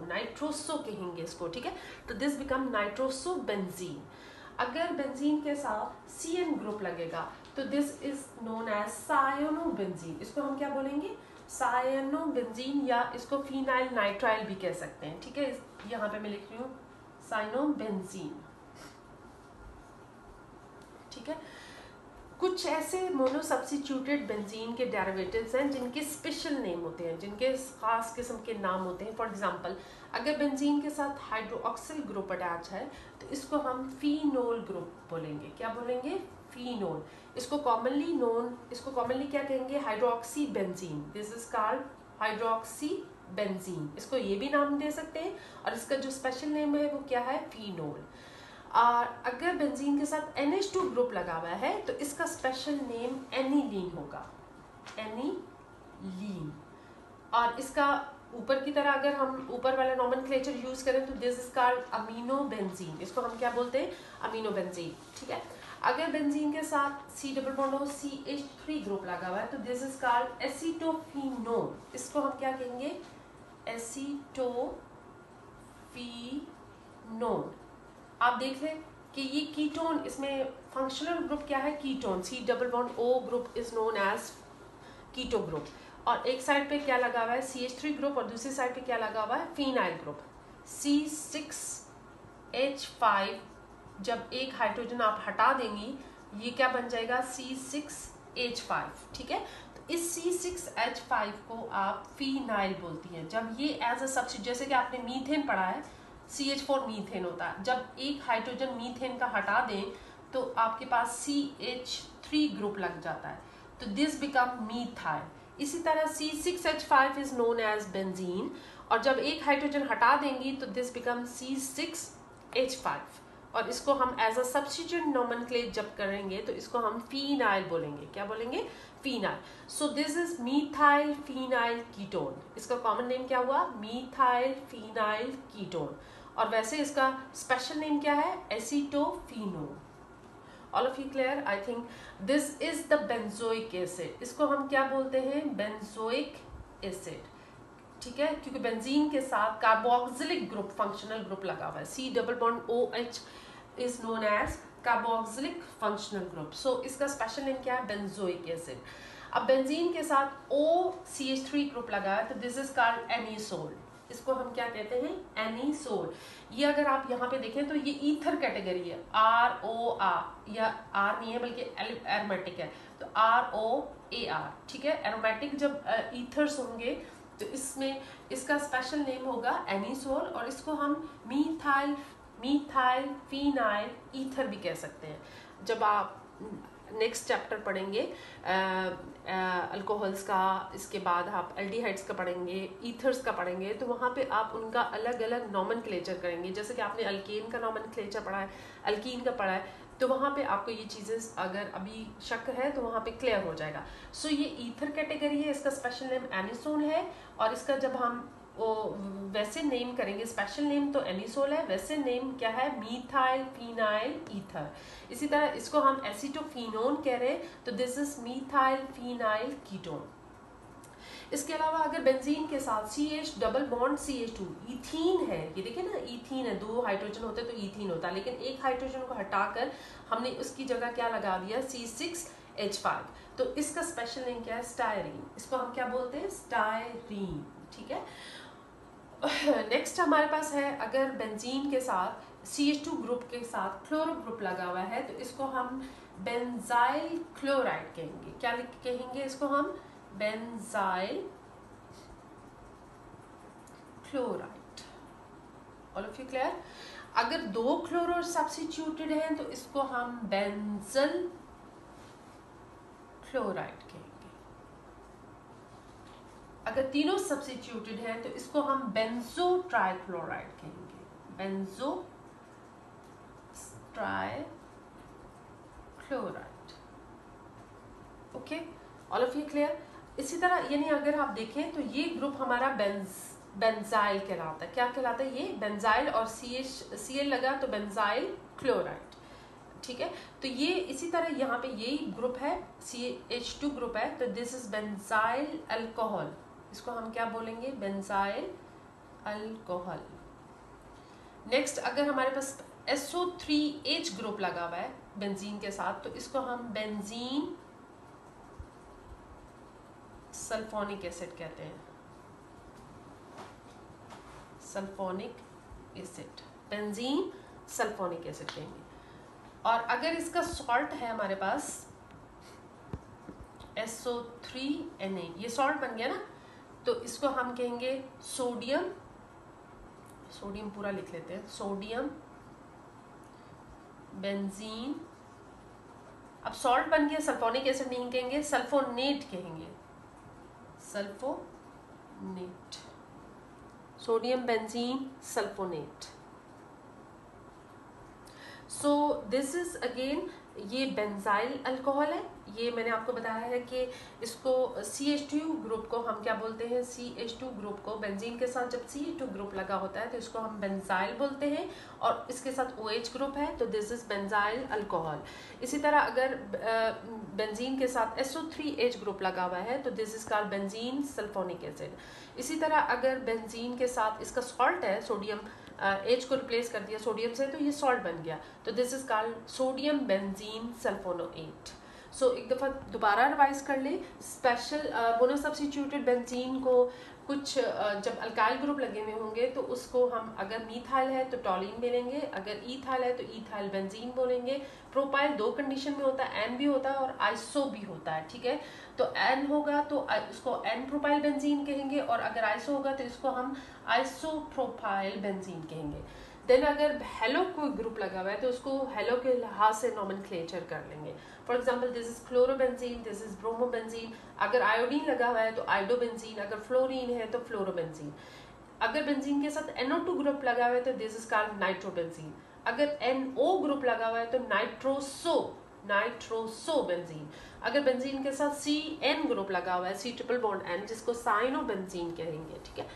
nitroso कहेंगे इसको, ठीक है। तो दिस बिकम नाइट्रोसो बेंजीन। अगर बेंजीन के साथ CN ग्रुप लगेगा तो दिस इज नोन एज सायनोबेंजीन। इसको हम क्या बोलेंगे? सायनोबेंजीन, या इसको फिनाइल नाइट्राइल भी कह सकते हैं, ठीक है। यहाँ पे मैं लिख रही हूँ साइनोबेंजीन, ठीक है। कुछ ऐसे मोनो सब्स्टिट्यूटेड बेंजीन के डेरिवेटिव्स हैं जिनके स्पेशल नेम होते हैं, जिनके खास किस्म के नाम होते हैं। फॉर एग्जांपल, अगर बेंजीन के साथ हाइड्रोक्सिल ग्रुप अटैच है तो इसको हम फिनोल ग्रुप बोलेंगे। क्या बोलेंगे? फिनोल। इसको कॉमनली क्या कहेंगे? Hydroxy benzene. This is called hydroxy benzene. इसको ये भी नाम दे सकते हैं, और इसका जो स्पेशल नेम है वो क्या है? फिनोल। और अगर बेंजीन के साथ NH2 ग्रुप लगा हुआ है तो इसका स्पेशल नेम एनिलीन होगा, एनिलीन। और इसका ऊपर की तरह अगर हम ऊपर वाला नॉमेनक्लेचर यूज करें तो दिस इज कॉल्ड अमीनोबेंजीन। इसको हम क्या बोलते हैं? अमीनोबेंजीन, ठीक है। अगर बेंजीन के साथ C डबल बॉन्ड हो CH3 ग्रुप लगा हुआ है तो दिस इज कॉल्ड एसीटोफिनोल। इसको हम क्या कहेंगे? एसीटोफिनोल। आप देख लें कि ये कीटोन, इसमें फंक्शनल ग्रुप क्या है? Ketone. C double bond O group is known as keto group. और एक साइड पे क्या लगा हुआ है? CH3 ग्रुप, और दूसरी साइड पे क्या लगा हुआ है? Phenyl group C6H5। जब एक हाइड्रोजन आप हटा देंगी ये क्या बन जाएगा? C6H5, ठीक है। तो इस C6H5 को आप फिनाइल बोलती हैं। जब ये एज अ सब्स्टिट्यूट, जैसे कि आपने मीथेन पढ़ा है, CH4 मीथेन होता है। जब एक हाइड्रोजन मीथेन का हटा दें तो आपके पास CH3 ग्रुप लग जाता है, तो दिस बिकम मीथाइल। इसी तरह C6H5 is known as benzene, और जब एक हाइड्रोजन हटा देंगी तो दिस बिकम C6H5, और इसको हम एज अ सब्स्टिट्यूट नोमेनक्लेचर जब करेंगे तो इसको हम फिनाइल बोलेंगे। क्या बोलेंगे? Phenyl. So this is methyl phenyl ketone. इसका कॉमन नेम क्या हुआ? Methyl phenyl ketone. और वैसे इसका स्पेशल नेम क्या है? Acetophenol. All of you clear? I think this is the benzoic acid. इसको हम क्या बोलते हैं? बेंजोइक एसिड, ठीक है, क्योंकि बेंजीन के साथ कार्बोक्सिलिक ग्रुप, फंक्शनल ग्रुप लगा हुआ है। C double bond OH is known as carboxylic functional group. So इसका स्पेशल नेम क्या है? Benzoic acid. अब बेंजीन के साथ OCH3 ग्रुप लगा है तो दिस इज कॉल्ड एनिसोल। इसको हम क्या कहते हैं? एनिसोल। ये अगर आप यहाँ पे देखें तो ये ईथर कैटेगरी है, ROR, या R नहीं है बल्कि एरोमेटिक है, तो ROAR, ठीक है। एरोमेटिक जब ईथर्स होंगे तो इसमें इसका स्पेशल नेम होगा एनिसोल, और इसको हम मीथाइल फिनाइल ईथर भी कह सकते हैं। जब आप नेक्स्ट चैप्टर पढ़ेंगे अल्कोहल्स का, इसके बाद आप एल्डिहाइड्स का पढ़ेंगे, ईथर्स का पढ़ेंगे, तो वहाँ पे आप उनका अलग अलग नॉमेनक्लेचर करेंगे। जैसे कि आपने अल्केन का नॉमेनक्लेचर पढ़ा है, अल्कीन का पढ़ा है, तो वहाँ पे आपको ये चीज़ें अगर अभी शक है तो वहाँ पे क्लियर हो जाएगा। सो ये ईथर कैटेगरी है, इसका स्पेशल नेम एनिसोल है, और इसका जब हम वैसे नेम करेंगे, स्पेशल नेम तो एनिसोल है, वैसे नेम क्या है? Methyl phenyl ether. इसी तरह इसको हम एसीटोफिनोन कह रहे हैं, तो this is methyl phenyl ketone. इसके अलावा अगर बेंजीन के साथ CH double bond CH2 ethene है, ये देखिए ना, इथीन है, 2 हाइड्रोजन होते हैं तो इथीन होता है, लेकिन एक हाइड्रोजन को हटाकर हमने उसकी जगह क्या लगा दिया? C6H5। तो इसका स्पेशल नेम क्या है? स्टायरीन। इसको हम क्या बोलते हैं? स्टायरीन, ठीक है। नेक्स्ट हमारे पास है, अगर बेंजीन के साथ CH2 ग्रुप के साथ क्लोरो ग्रुप लगा हुआ है तो इसको हम बेंजाइल क्लोराइड कहेंगे। क्या कहेंगे इसको हम? Benzyl chloride. All of you clear? अगर 2 क्लोरो सब्स्टिट्यूटेड हैं तो इसको हम बेंजल क्लोराइड कहेंगे। अगर तीनों सब्स्टिट्यूटेड हैं तो इसको हम बेंजो ट्राइक्लोराइड कहेंगे। Benzo trichloride. Okay, all of you clear? इसी तरह यानी अगर आप देखें तो ये ग्रुप हमारा बेंजाइल कहलाता है। क्या कहलाता है ये? बेंजाइल, और Cl लगा तो बेंजाइल क्लोराइड, ठीक है। तो ये इसी तरह यहाँ पे यही ग्रुप है, CH2 ग्रुप है, तो दिस इज बेंजाइल अल्कोहल, इसको हम क्या बोलेंगे, बेंजाइल अल्कोहल। नेक्स्ट, अगर हमारे पास SO3H ग्रुप लगा हुआ है बेंजीन के साथ, तो इसको हम बेंजीन सल्फोनिक एसिड कहते हैं, sulphonic acid, benzene sulphonic acid कहेंगे। और अगर इसका सॉल्ट है हमारे पास SO3Na, ये सॉल्ट बन गया ना, तो इसको हम कहेंगे सोडियम, सोडियम पूरा लिख लेते हैं, सोडियम बेंजीन। अब सॉल्ट बन गया, सल्फोनिक एसिड नहीं कहेंगे, सल्फोनेट कहेंगे, sulphonate, sodium benzene sulphonate. So this is again, ये बेंजाइल अल्कोहल है। ये मैंने आपको बताया है कि इसको CH2 ग्रुप को हम क्या बोलते हैं, CH2 ग्रुप को बेंजीन के साथ जब CH2 ग्रुप लगा होता है तो इसको हम बेंजाइल बोलते हैं, और इसके साथ OH ग्रुप है तो दिस इज बेंजाइल अल्कोहल। इसी तरह अगर बेंजीन के साथ SO3H ग्रुप लगा हुआ है तो this is called benzene sulphonic acid. इसी तरह अगर बेंजीन के साथ इसका सॉल्ट है, सोडियम H को रिप्लेस कर दिया सोडियम से, तो ये सॉल्ट बन गया, तो this is called sodium benzene sulphonate. So एक दफ़ा दोबारा रिवाइज कर ले, स्पेशल मोनो सब्स्टिट्यूटेड बेंजीन को कुछ जब अल्काइल ग्रुप लगे हुए होंगे तो उसको हम, अगर मीथाइल है तो टॉलिन बोलेंगे, अगर ईथाइल है तो ईथाइल बेंजीन बोलेंगे। प्रोपाइल दो कंडीशन में होता है, एन भी होता है और आइसो भी होता है, ठीक है। तो एन होगा तो उसको एन प्रोपाइल बेंजीन कहेंगे, और अगर आइसो होगा तो इसको हम आइसो प्रोपाइल बेंजीन कहेंगे। देन अगर हेलो कोई ग्रुप लगा हुआ है तो उसको हेलो के लिहाज से नॉमेनक्लेचर कर लेंगे। For example this is chlorobenzene, this is bromobenzene. अगर आयोडीन लगा हुआ है तो आयोडोबेंजीन, अगर फ्लोरीन है तो फ्लोरोबेंजीन। अगर बेंजीन के साथ NO2 ग्रुप लगा हुआ है तो दिस इज कॉल्ड नाइट्रोबेंजीन। अगर NO ग्रुप लगा हुआ है तो नाइट्रोसोबेंजीन। अगर बेंजीन के साथ CN ग्रुप लगा हुआ है, C ट्रिपल बॉन्ड N, जिसको साइनोबेंजीन कहेंगे, ठीक है।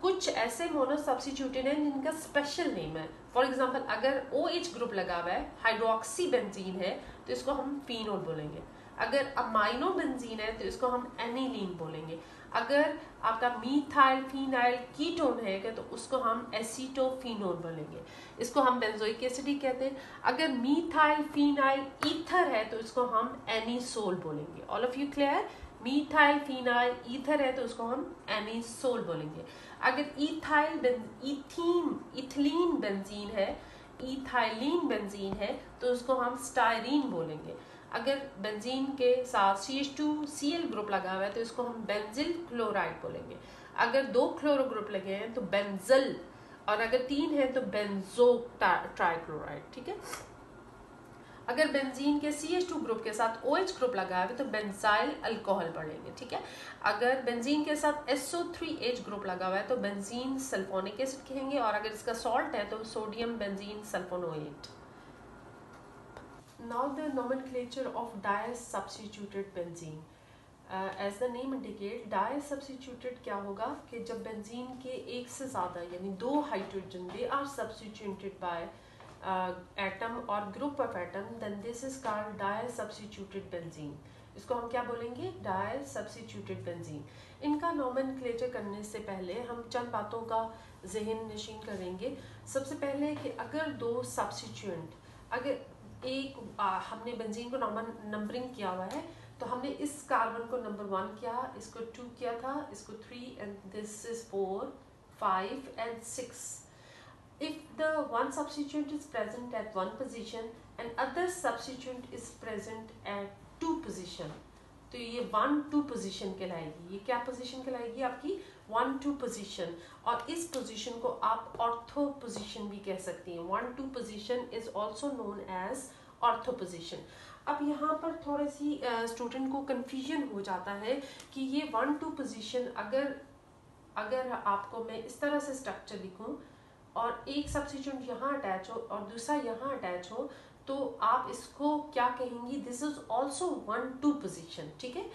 कुछ ऐसे मोनो सब्स्टिट्यूटेड हैं जिनका स्पेशल नेम है। फॉर एग्जांपल अगर OH ग्रुप लगा हुआ है, हाइड्रोक्सी बेंजीन है, तो इसको हम फिनोल बोलेंगे। अगर अमाइनो बेंजीन है तो इसको हम एनिलीन बोलेंगे। अगर आपका मीथाइल फिनाइल कीटोन है तो उसको हम एसीटोफिनोल बोलेंगे, इसको हम बेंजोइक एसिड ही कहते हैं। अगर मीथाइल फिनाइल ईथर है तो इसको हम एनिसोल बोलेंगे। All of you clear? Methyl phenyl ether है तो उसको हम एनिसोल बोलेंगे। अगर इथिलीन बेंजीन है, इथाइलिन बेंजीन है तो उसको हम स्टायरीन बोलेंगे। अगर बेंजीन के साथ CH2Cl ग्रुप लगा हुआ है तो इसको हम बेंजिल क्लोराइड बोलेंगे। अगर 2 क्लोरो ग्रुप लगे हैं तो बेंजल, और अगर 3 है तो बेंजो ट्राइक्लोराइड, ठीक है। अगर बेंजीन के CH2 ग्रुप के साथ OH ग्रुप लगा है तो बेंजाइल अल्कोहल पढ़ेंगे, ठीक है। अगर बेंजीन के साथ SO3H ग्रुप लगा हुआ है तो बेंजीन सल्फोनिक एसिड कहेंगे, और अगर इसका सॉल्ट है तो sodium benzene sulfonate. Now the nomenclature of di-substituted benzene. As the name indicate, di-substituted क्या होगा कि जब बेंजीन के एक से ज़्यादा यानी 2 hydrogen they are substituted by atom or group of atom, then this is called di-substituted benzene. इसको हम क्या बोलेंगे? di-substituted benzene. इनका नॉमेनक्लेचर करने से पहले हम चंद बातों का जहन नशीन करेंगे। सबसे पहले कि अगर 2 सब्स्टिट्यूएंट, अगर एक हमने बेंजीन को नंबरिंग किया हुआ है तो हमने इस कार्बन को नंबर 1 किया, इसको 2 किया था, इसको 3, and this is 4, 5 and 6. If the one substituent is present at 1 position and other substituent is present at 2 position, तो ये 1-2 पोजीशन कहलाएगी। ये क्या पोजीशन कहलाएगी? आपकी 1-2 पोजीशन, और इस पोजीशन को आप ऑर्थो पोजीशन भी कह सकती हैं। 1-2 position is also known as ortho position. अब यहाँ पर थोड़ी सी स्टूडेंट को कंफ्यूजन हो जाता है कि ये 1-2 पोजीशन अगर आपको मैं इस तरह से स्ट्रक्चर लिखूँ और एक सब्स्टिट्यूएंट यहाँ अटैच हो और दूसरा यहाँ अटैच हो तो आप इसको क्या कहेंगी? दिस इज ऑल्सो 1-2 पोजीशन, ठीक है।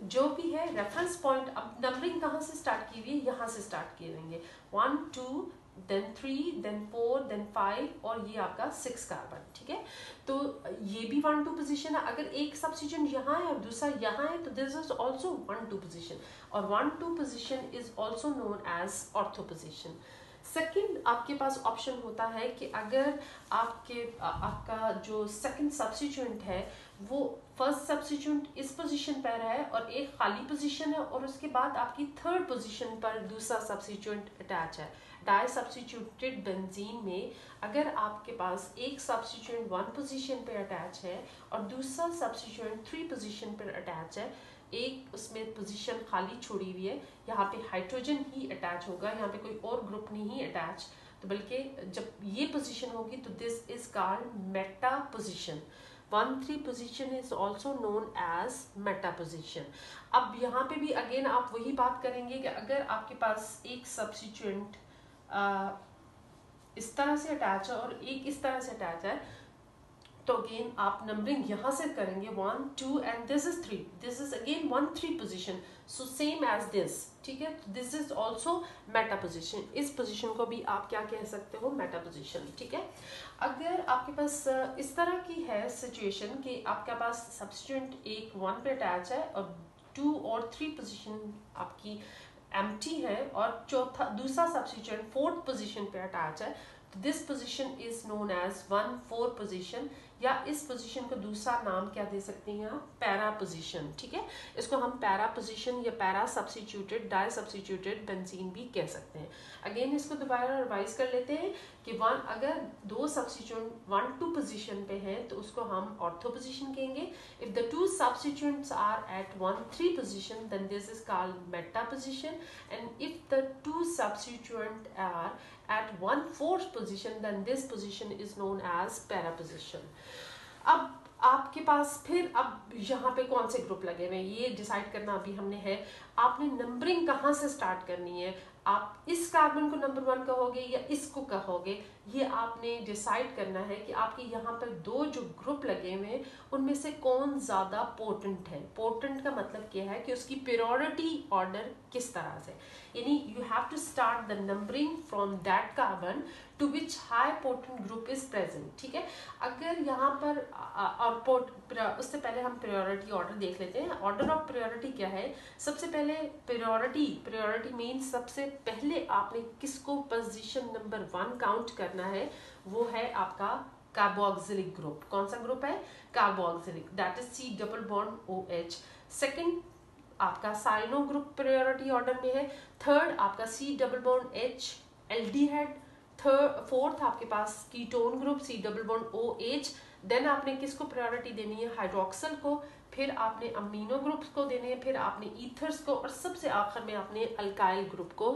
जो भी है रेफरेंस पॉइंट, अब नंबरिंग कहाँ से स्टार्ट की हुई है? यहाँ से स्टार्ट किए रहेंगे 1, 2, देन 3, देन 4, देन 5 और ये आपका 6 कार्बन, ठीक है। तो ये भी 1-2 पोजीशन है। अगर एक सब्स्टिट्यूएंट यहाँ है और दूसरा यहाँ है तो दिस इज ऑल्सो 1-2 पोजीशन, और 1-2 position is also known as ortho position. Second आपके पास ऑप्शन होता है कि अगर आपका जो सेकंड सब्स्टिट्यूएंट है वो फर्स्ट सब्स्टिट्यूएंट इस पोजीशन पर है और एक खाली पोजीशन है, और उसके बाद आपकी थर्ड पोजीशन पर दूसरा सब्स्टिट्यूएंट अटैच है। डाई सब्स्टिट्यूटेड बेंजीन में अगर आपके पास एक सब्स्टिट्यूएंट 1 पोजीशन पे अटैच है और दूसरा सब्स्टिट्यूएंट 3 पोजीशन पर अटैच है, एक उसमें पोजीशन खाली छोड़ी हुई है, यहाँ पे हाइड्रोजन ही अटैच होगा, यहाँ पे कोई और ग्रुप नहीं अटैच, तो बल्कि जब ये पोजीशन होगी तो this is called meta position. 1-3 position is also known as meta position. अब यहाँ पे भी अगेन आप वही बात करेंगे कि अगर आपके पास एक सब्स्टिट्यूएंट इस तरह से अटैच है और एक इस तरह से अटैच है, तो अगेन आप नंबरिंग यहाँ से करेंगे 1, 2 and this is 3, this is again 1-3 position, so same as this, ठीक है। This is also meta position, इस पोजीशन को भी आप क्या कह सकते हो, मेटा पोजीशन, ठीक है। अगर आपके पास इस तरह की है सिचुएशन कि आपके पास सब्स्टिट्यूएंट एक 1 पे अटैच है और 2 और 3 पोजीशन आपकी एम्प्टी है और दूसरा सब्स्टिट्यूएंट 4th पोजीशन पे अटैच है, तो this position is known as 1-4 position, या इस पोजीशन को दूसरा नाम क्या दे सकते हैं आप, पैरा पोजीशन, ठीक है। इसको हम पैरा पोजीशन या para substituted di substituted benzene भी कह सकते हैं। अगेन इसको दोबारा रिवाइज कर लेते हैं कि अगर 2 सब्स्टिट्यूएंट 1-2 पोजीशन पे हैं तो उसको हम ऑर्थो पोजीशन कहेंगे। If the 2 substituents are at 1-3 position then this is called meta position, and if the 2 substituent are at 1/4 position then this position is known as para position। अब आपके पास फिर अब यहाँ पे कौन से ग्रुप लगे हुए हैं ये डिसाइड करना अभी हमने है। आपने नंबरिंग कहाँ से स्टार्ट करनी है, आप इस कार्बन को नंबर 1 कहोगे या इसको कहोगे, ये आपने डिसाइड करना है कि आपके यहाँ पर 2 जो ग्रुप लगे हुए हैं उनमें से कौन ज़्यादा पोटेंट है। पोटेंट का मतलब क्या है कि उसकी प्रायोरिटी ऑर्डर किस तरह से, यानी you have to start the numbering from that carbon to which high potent group is present, ठीक है। अगर यहाँ पर उससे पहले हम प्रायोरिटी ऑर्डर देख लेते हैं। ऑर्डर ऑफ प्रायोरिटी क्या है, सबसे पहले प्रायोरिटी मीन्स सबसे पहले आपने किसको पोजीशन नंबर 1 काउंट करना है, वो है आपका कार्बोक्सिलिक ग्रुप। कौन सा ग्रुप है, carboxylic, that is C double bond OH। Second आपका साइनो ग्रुप प्रायोरिटी ऑर्डर में है। थर्ड आपका C double bond H aldehyde. Fourth आपके पास ketone group C double bond OH। Then आपने किसको प्रायोरिटी देनी है, हाइड्रोक्सिल को, फिर आपने अमीनो ग्रुप्स को देने हैं, फिर आपने ईथर्स को, और सबसे आखिर में आपने अल्काइल ग्रुप को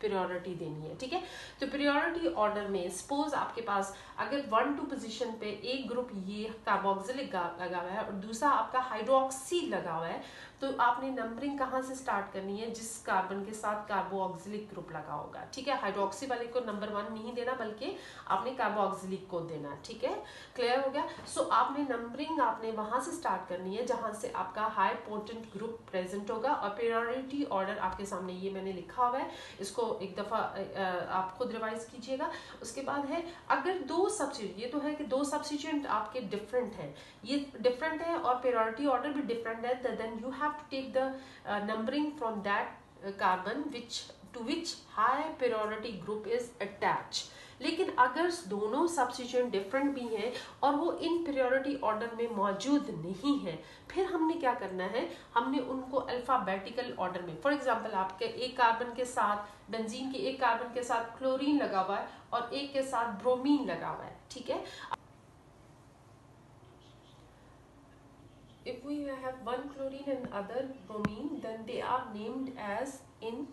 प्रायोरिटी देनी है, ठीक है। तो प्रायोरिटी ऑर्डर में सपोज आपके पास अगर 1-2 पोजीशन पे एक ग्रुप ये कार्बोक्सिलिक लगा हुआ है और दूसरा आपका हाइड्रोक्सी लगा हुआ है, तो आपने नंबरिंग कहाँ से स्टार्ट करनी है, जिस कार्बन के साथ कार्बोक्सिलिक ग्रुप लगा होगा, ठीक है। हाइड्रोक्सी वाले को नंबर 1 नहीं देना बल्कि आपने कार्बोक्सिलिक को देना, ठीक है। क्लियर हो गया। सो आपने नंबरिंग आपने वहां से स्टार्ट करनी है जहां से आपका हाई पोटेंट ग्रुप प्रेजेंट होगा, और प्रायोरिटी ऑर्डर आपके सामने ये मैंने लिखा हुआ है, इसको एक दफा आप खुद रिवाइज कीजिएगा। उसके बाद है अगर 2 सब्स्टिट्यूएंट, ये तो है कि 2 सब्स्टिट्यूएंट आपके डिफरेंट हैं, ये डिफरेंट है और प्रायोरिटी ऑर्डर भी डिफरेंट है, then you have to take the numbering from that carbon to which high priority group is attach. लेकिन अगर दोनों सब्स्टिट्यूएंट डिफरेंट भी हैं और वो इन प्रायोरिटी ऑर्डर में मौजूद नहीं है, फिर हमने क्या करना है, हमने उनको अल्फाबेटिकल ऑर्डर में, फॉर एग्जांपल आपके एक कार्बन के साथ बेंजीन के एक कार्बन के साथ क्लोरीन लगा हुआ है और एक के साथ ब्रोमीन लगा हुआ है, ठीक है। If we have one chlorine and other bromine, then they are named as in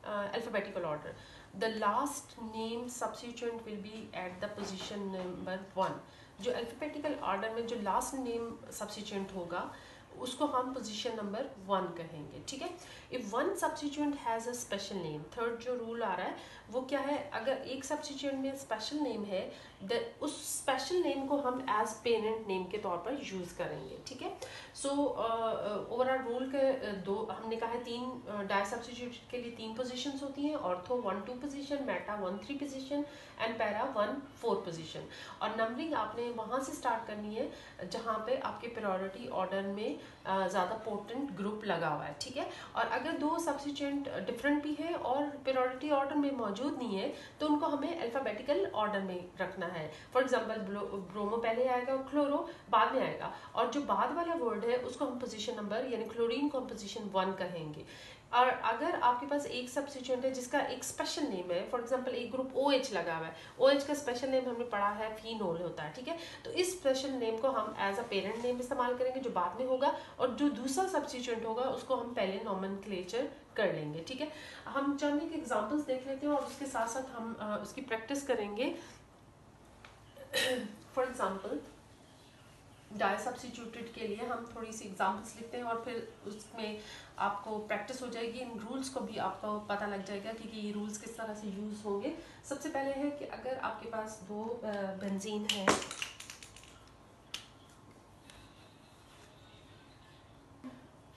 alphabetical order. The last name substituent will be at the position number 1. जो alphabetical order में जो last name substituent होगा उसको हम position number 1 कहेंगे, ठीक है। If one substituent has a special name, third जो रूल आ रहा है वो क्या है, अगर एक सब्स्टिट्यूएंट में स्पेशल नेम है उस स्पेशल नेम को हम एज पेरेंट नेम के तौर पर यूज करेंगे, ठीक है। सो ओवरऑल रूल के दो हमने कहा है, तीन डाई सब्स्टिट्यूट के लिए 3 पोजीशंस होती हैं, ortho 1-2 position, Meta 1-3 position and para 1-4 position. और नंबरिंग आपने वहां से स्टार्ट करनी है जहां पे आपके प्रायोरिटी ऑर्डर में ज़्यादा पोर्टेंट ग्रुप लगा हुआ है, ठीक है। और अगर दो सब्स्टिट्यूएंट डिफरेंट भी है और प्रायोरिटी ऑर्डर में मौजूद नहीं है तो उनको हमें अल्फाबेटिकल ऑर्डर में रखना है। फॉर एग्जांपल ब्रोमो पहले आएगा और क्लोरो बाद में आएगा, और जो बाद वाला वर्ड है उसको हम पोजीशन नंबर यानी क्लोरीन को हम पोजीशन 1 कहेंगे। और अगर आपके पास एक सब्स्टिट्यूएंट है जिसका एक स्पेशल नेम है, फॉर एग्जांपल एक ग्रुप OH लगा हुआ है, OH का स्पेशल नेम हमने पढ़ा है फिनोल होता है, ठीक है। तो इस स्पेशल नेम को हम एज अ पेरेंट नेम इस्तेमाल करेंगे जो बाद में होगा, और जो दूसरा सब्स्टिट्यूएंट होगा उसको हम पहले नॉमेनक्लेचर कर लेंगे, ठीक है। हम चंद एक एग्जांपल्स देख लेते हैं और उसके साथ साथ हम उसकी प्रैक्टिस करेंगे। फॉर एग्जांपल डाई सब्स्टिट्यूटेड के लिए हम थोड़ी सी एग्जांपल्स लिखते हैं और फिर उसमें आपको प्रैक्टिस हो जाएगी, इन रूल्स को भी आपको पता लग जाएगा कि ये रूल्स किस तरह से यूज होंगे। सबसे पहले है कि अगर आपके पास 2 बेंजीन है,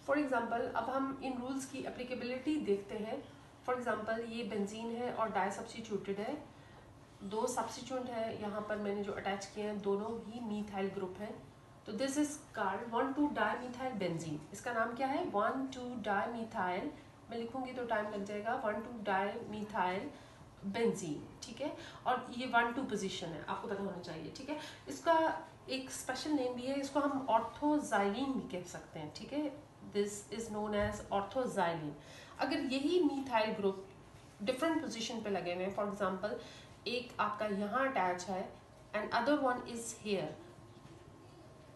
फॉर एग्जांपल अब हम इन रूल्स की एप्लीकेबिलिटी देखते हैं। फॉर एग्जांपल ये बेंजीन है और डाई सब्स्टिट्यूटेड है, 2 सब्स्टिट्यूएंट है यहाँ पर मैंने जो अटैच किए हैं दोनों ही मीथाइल ग्रुप है। तो दिस इज कॉल्ड 1,2-डाईमीथाइल बेंजीन। इसका नाम क्या है, 1,2-डाईमीथाइल, मैं लिखूंगी तो टाइम लग जाएगा, 1,2-डाईमीथाइल बेंजीन, ठीक है। और ये 1-2 पोजीशन है, आपको पता होना चाहिए, ठीक है। इसका एक स्पेशल नेम भी है, इसको हम ऑर्थोजाइलिन भी कह सकते हैं, ठीक है। This is known as orthoxylene. अगर यही मीथाइल ग्रुप डिफरेंट पोजीशन पे लगे हुए हैं, फॉर एग्जांपल एक आपका यहाँ अटैच है and other one is here,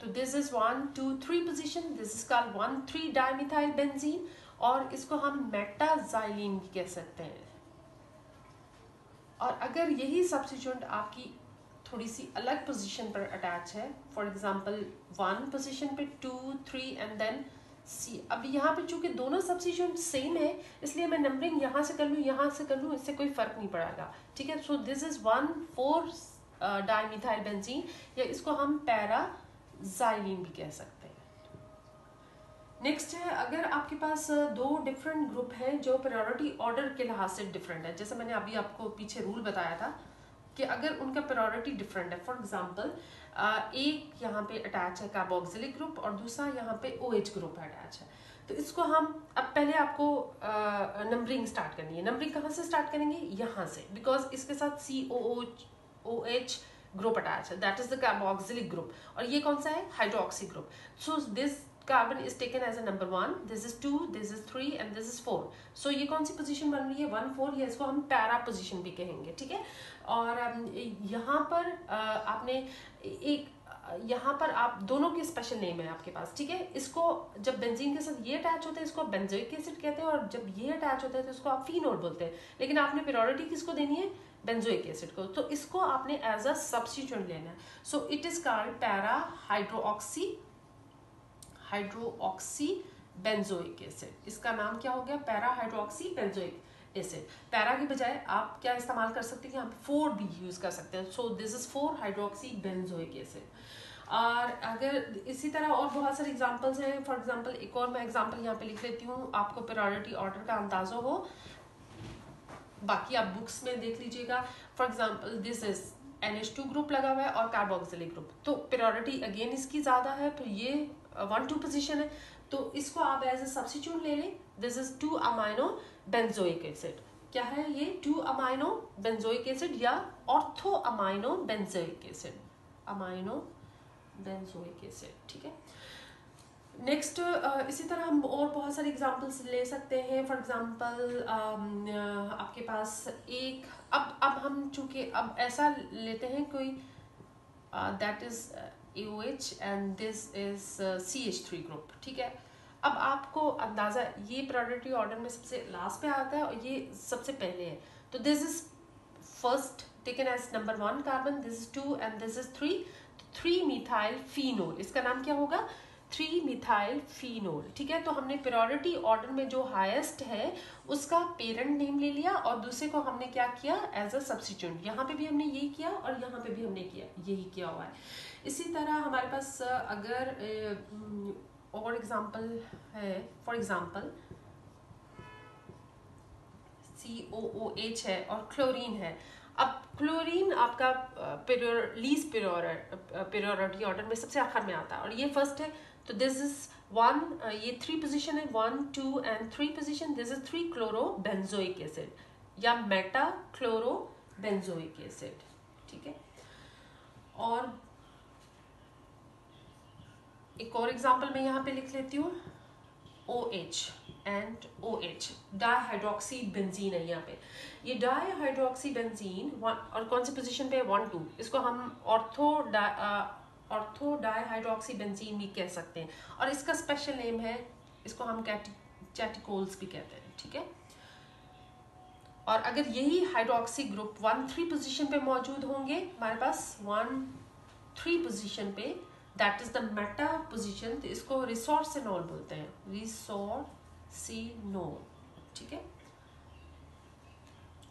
तो this is 1-2-3 position, this is called 1,3-डाईमीथाइल बेंजीन, और इसको हम मेटाजाइलिन भी कह सकते हैं। और अगर यही सब्स्टिट्यूएंट आपकी थोड़ी सी अलग पोजीशन पर अटैच है, फॉर एग्जांपल 1 पोजीशन पे 2, 3 एंड देन C, अब यहाँ पे चूंकि दोनों सब्स्टिट्यूएंट सेम है इसलिए मैं नंबरिंग यहाँ से कर लूँ यहाँ से कर लूँ, इससे कोई फर्क नहीं पड़ेगा, ठीक है। सो दिस इज 1,4-डाईमीथाइल बेंजीन, या इसको हम पैराजाइलिन भी कह सकते हैं। नेक्स्ट है, अगर आपके पास 2 डिफरेंट ग्रुप हैं जो प्रायोरिटी ऑर्डर के लिहाज से डिफरेंट है, जैसे मैंने अभी आपको पीछे रूल बताया था कि अगर उनका प्रायोरिटी डिफरेंट है, फॉर एग्जांपल एक यहाँ पे अटैच है कार्बोक्सिलिक ग्रुप और दूसरा यहाँ पे OH ग्रुप अटैच है, तो इसको हम अब पहले आपको नंबरिंग स्टार्ट करनी है। नंबरिंग कहाँ से स्टार्ट करेंगे, यहाँ से, बिकॉज इसके साथ COOH ग्रुप अटैच है, that is the carboxylic group, और ये कौन सा है, hydroxy group. So this carbon is taken as a number 1, this is 2, this is 3 and this is 4। सो ये कौन सी पोजीशन बन रही है, 1-4, या इसको हम पैरा पोजीशन भी कहेंगे, ठीक है। और यहाँ पर आपने एक यहाँ पर आप दोनों के स्पेशल नेम है आपके पास, ठीक है। इसको जब बेंजीन के साथ ये अटैच होते हैं इसको बेंजोइक एसिड कहते हैं, और जब ये अटैच होता है तो इसको आप फिनोल बोलते हैं, लेकिन आपने प्रायोरिटी किसको देनी है, बेंजोइक एसिड को, तो इसको आपने एज अ सब्स्टिट्यूएंट लेना है। So it is called para hydroxy benzoic acid. इसका नाम क्या हो गया, para hydroxy benzoic acid. Para की बजाय आप क्या इस्तेमाल कर सकते हैं, यहाँ पे 4 भी यूज कर सकते हैं। सो दिस इज 4-हाइड्रोक्सी बेंजोइक एसिड। और अगर इसी तरह और बहुत सारे एग्जांपल्स हैं, फॉर एग्जांपल एक और मैं एग्जांपल यहाँ पे लिख लेती हूँ, आपको प्रायोरिटी ऑर्डर का अंदाजा हो, बाकी आप बुक्स में देख लीजिएगा। For example this is NH2 group लगा हुआ है और कार्बोक्सिलिक ग्रुप, तो प्रायोरिटी अगेन इसकी ज्यादा है, तो ये 1-2 पोजीशन है, तो इसको आप एज ए सब्स्टिट्यूट ले लें। दिस इज 2-अमाइनो बेंजोइक एसिड, क्या है ये, 2-अमाइनो बेंजोइक एसिड या ortho amino benzoic acid, amino benzoic acid, ठीक है। नेक्स्ट इसी तरह हम और बहुत सारे एग्जांपल्स ले सकते हैं। फॉर एग्जांपल आपके पास एक अब हम चूंकि अब ऐसा लेते हैं कोई that is AOH and this is CH3 group, ठीक है। अब आपको अंदाजा, ये प्रायोरिटी ऑर्डर में सबसे लास्ट पे आता है और ये सबसे पहले है, तो this is first taken as number 1 carbon, this is 2 and this is 3, 3 methyl phenol, इसका नाम क्या होगा, 3 मिथाइल फिनोल। ठीक है, तो हमने प्रायोरिटी ऑर्डर में जो हाईएस्ट है उसका पेरेंट नेम ले लिया और दूसरे को हमने क्या किया एज अ सब्स्टिट्यूट। यहाँ पे भी हमने यही किया और यहाँ पे भी हमने किया यही किया हुआ है। इसी तरह हमारे पास अगर और एग्जांपल है, फॉर एग्जांपल COOH है और क्लोरीन है। अब क्लोरीन आपका लीस्ट प्रायोरिटी ऑर्डर में सबसे आखिर में आता है और ये फर्स्ट है, तो दिस इज 1, ये 3 पोजीशन है, 1 2 and 3 position. This is 3 chloro benzoic acid या मेटा क्लोरो बेंजोइक एसिड। ठीक है, और एक और एग्जांपल मैं यहाँ पे लिख लेती हूँ, OH and OH, dihydroxy benzene है यहाँ पे। ये डाईहाइड्रोक्सी बेंजीन और कौन सी पोजीशन पे है 1 2, इसको हम ऑर्थो डाईहाइड्रोक्सी बेंजीन भी कह सकते हैं और इसका स्पेशल नेम है, इसको हम कैटिकोल्स भी कहते हैं। ठीक है, और अगर यही हाइड्रोक्सी ग्रुप 1 3 पोजीशन पे मौजूद होंगे हमारे पास 1 3 पोजीशन पे, that is the Meta position, तो इसको रिसोर्सिनोल बोलते हैं, रिसोर्सिनोल। ठीक है,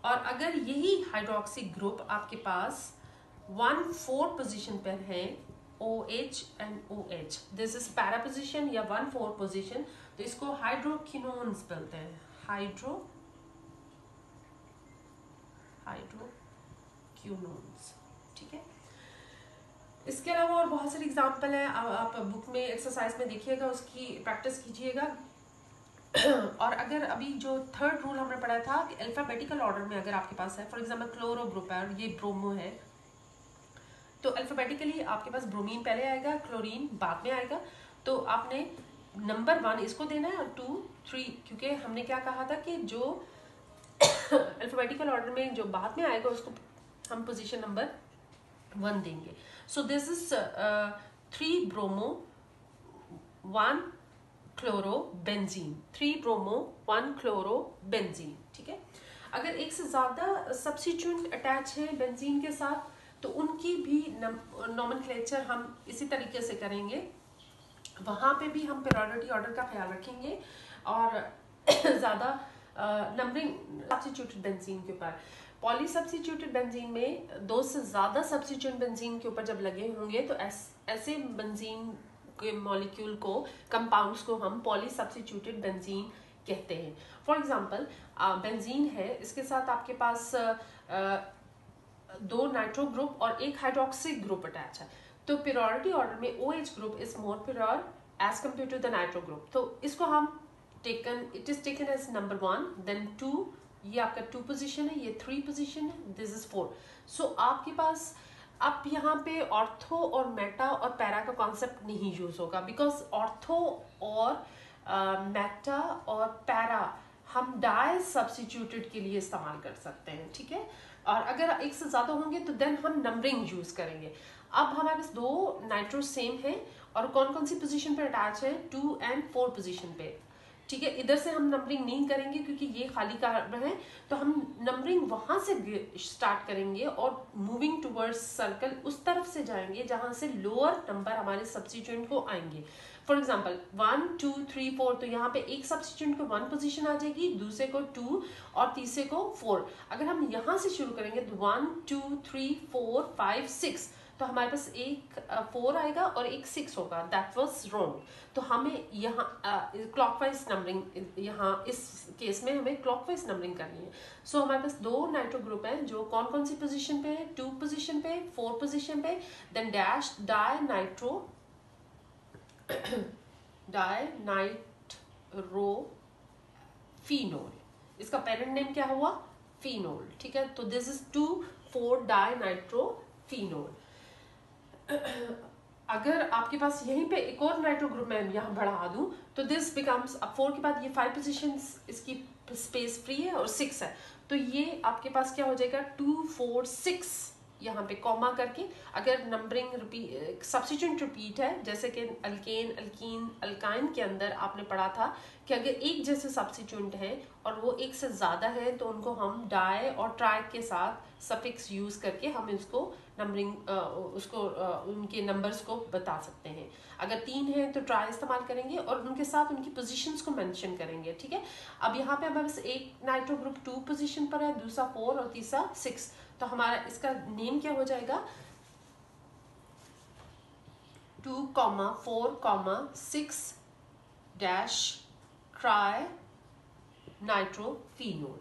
और अगर यही हाइड्रोक्सी ग्रुप आपके पास 1 4 पोजीशन पर है, OH and OH, this is para position या 1 4 पोजीशन, तो इसको हाइड्रोक्विनोन्स बोलते हैं, हाइड्रोक्विनोन्स। ठीक है, इसके अलावा और बहुत सारे एग्जाम्पल हैं, आप बुक में एक्सरसाइज में देखिएगा, उसकी प्रैक्टिस कीजिएगा। और अगर अभी जो थर्ड रूल हमने पढ़ा था कि अल्फाबेटिकल ऑर्डर में अगर आपके पास है, फॉर एग्जांपल क्लोरो ग्रुप है और ये ब्रोमो है, तो अल्फाबेटिकली आपके पास ब्रोमीन पहले आएगा, क्लोरीन बाद में आएगा, तो आपने नंबर 1 इसको देना है और 2 3, क्योंकि हमने क्या कहा था कि जो अल्फाबेटिकल ऑर्डर में जो बाद में आएगा उसको हम पोजीशन नंबर 1 देंगे। सो this is 3 bromo 1 chloro benzene, 3 bromo 1 chloro benzene. ठीक है, अगर एक से ज्यादा सब्स्टिट्यूएंट अटैच है बेंजीन के साथ तो उनकी भी नोमेनक्लेचर हम इसी तरीके से करेंगे, वहां पे भी हम प्रायोरिटी ऑर्डर का ख्याल रखेंगे और ज्यादा नंबरिंग सब्स्टिट्यूटेड बेंजीन के ऊपर। पॉली सब्स्टिट्यूटेड बेंजीन में 2 से ज्यादा सब्स्टिट्यूएंट बेंजीन के ऊपर जब लगे होंगे तो ऐसे बेंजीन के मॉलिक्यूल को, कंपाउंड्स को हम पॉली सब्स्टिट्यूटेड बेंजीन कहते हैं। फॉर एग्जांपल बेंजीन है, इसके साथ आपके पास 2 नाइट्रो ग्रुप और 1 हाइड्रोक्सी ग्रुप अटैच है, तो प्रायोरिटी ऑर्डर में OH group is more prior as compare to the nitro group, तो इसको हम it is taken as number 1, then 2, ये आपका 2 पोजीशन है, ये 3 पोजीशन है, दिस इज 4। सो आपके पास अब यहाँ पे ऑर्थो और मेटा और पैरा का कॉन्सेप्ट नहीं यूज होगा, बिकॉज ऑर्थो और मेटा और पैरा हम डाई सब्स्टिट्यूटेड के लिए इस्तेमाल कर सकते हैं। ठीक है, और अगर एक से ज्यादा होंगे तो देन हम नंबरिंग यूज करेंगे। अब हमारे पास 2 नाइट्रो सेम है और कौन कौन सी पोजीशन पे अटैच है, 2 एंड 4 पोजीशन पे। ठीक है, इधर से हम नंबरिंग नहीं करेंगे क्योंकि ये खाली कार्बन है, तो हम नंबरिंग वहां से स्टार्ट करेंगे और मूविंग टुवर्ड्स सर्कल उस तरफ से जाएंगे जहां से लोअर नंबर हमारे सब्स्टिट्यूएंट को आएंगे। फॉर एग्जांपल 1 2 3 4, तो यहाँ पे एक सब्स्टिट्यूएंट को 1 पोजीशन आ जाएगी, दूसरे को 2 और तीसरे को 4। अगर हम यहाँ से शुरू करेंगे तो 1 2 3 4 5 6, तो हमारे पास एक 4 आएगा और एक 6 होगा, दैट वाज रॉन्ग। तो हमें यहाँ क्लॉकवाइज नंबरिंग, यहाँ इस केस में हमें क्लॉकवाइज नंबरिंग करनी है। सो हमारे पास 2 नाइट्रो ग्रुप हैं जो कौन कौन सी पोजीशन पे है, 2 पोजीशन पे, 4 पोजीशन पे, then dash di nitro phenol, इसका पेरेंट नेम क्या हुआ, फिनोल। ठीक है, तो this is 2 4 di nitro phenol. अगर आपके पास यहीं पे एक और नाइट्रो ग्रुप मैं यहाँ बढ़ा दूं तो दिस बिकम्स, अब 4 के बाद ये 5 पोजीशंस, इसकी स्पेस फ्री है और 6 है, तो ये आपके पास क्या हो जाएगा 2 4 6 यहाँ पे कॉमा करके, अगर नंबरिंग रिपीट सब्स्टिट्यूएंट रिपीट है, जैसे कि अल्केन, अल्कीन, अल्काइन के अंदर आपने पढ़ा था कि अगर एक जैसे सब्स्टिट्यूएंट है और वो एक से ज़्यादा है तो उनको हम डाई और ट्राई के साथ सफिक्स यूज़ करके हम इसको नंबरिंग उनके नंबर्स को बता सकते हैं। अगर 3 है तो ट्राई इस्तेमाल करेंगे और उनके साथ उनकी पोजीशंस को मेंशन करेंगे, ठीक है। अब यहाँ पे हमारे पास एक नाइट्रो ग्रुप 2 पोजीशन पर है, दूसरा 4 और तीसरा 6, तो हमारा इसका नेम क्या हो जाएगा, 2,4,6 डैश ट्राई नाइट्रोफिनोल।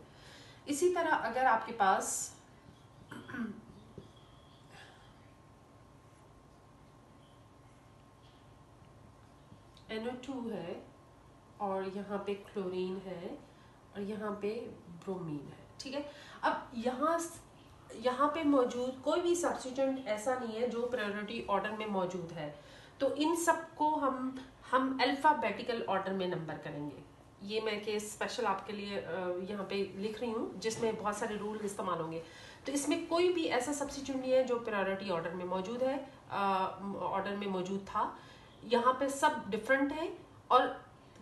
इसी तरह अगर आपके पास NO2 है और यहाँ पे क्लोरीन है और यहाँ पे ब्रोमीन है, ठीक है। अब यहाँ पे मौजूद कोई भी सब्स्टिट्यूएंट ऐसा नहीं है जो प्रायोरिटी ऑर्डर में मौजूद है, तो इन सबको हम अल्फाबेटिकल ऑर्डर में नंबर करेंगे। ये मैं केस स्पेशल आपके लिए यहाँ पे लिख रही हूँ जिसमें बहुत सारे रूल इस्तेमाल होंगे। तो इसमें कोई भी ऐसा सब्स्टिट्यूएंट नहीं है जो प्रायोरिटी ऑर्डर में मौजूद है, ऑर्डर में मौजूद था। यहाँ पे सब डिफरेंट है और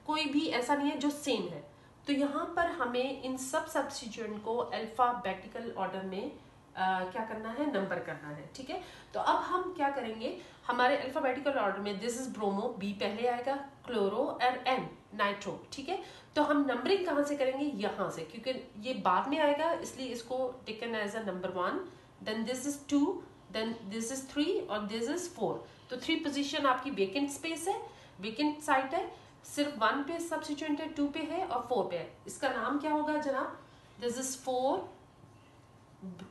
कोई भी ऐसा नहीं है जो सेम है। तो यहाँ पर हमें इन सब सब्स्टिट्यूएंट को अल्फाबेटिकल ऑर्डर में क्या करना है, नंबर करना है, ठीक है। तो अब हम क्या करेंगे, हमारे अल्फाबेटिकल ऑर्डर में दिस इज ब्रोमो, बी पहले आएगा, क्लोरो और एन नाइट्रो, ठीक है। तो हम नंबरिंग कहाँ से करेंगे, यहाँ से, क्योंकि ये बाद में आएगा इसलिए इसको taken as a number 1, then this is 2, then this is 3 और दिस इज 4। तो 3 पोजीशन आपकी वेकेंट स्पेस है, वेकेंट साइट है, सिर्फ 1 पे सब्स्टिट्यूएंट है, 2 पे है और 4 पे है। इसका नाम क्या होगा जनाब, दिस इज 4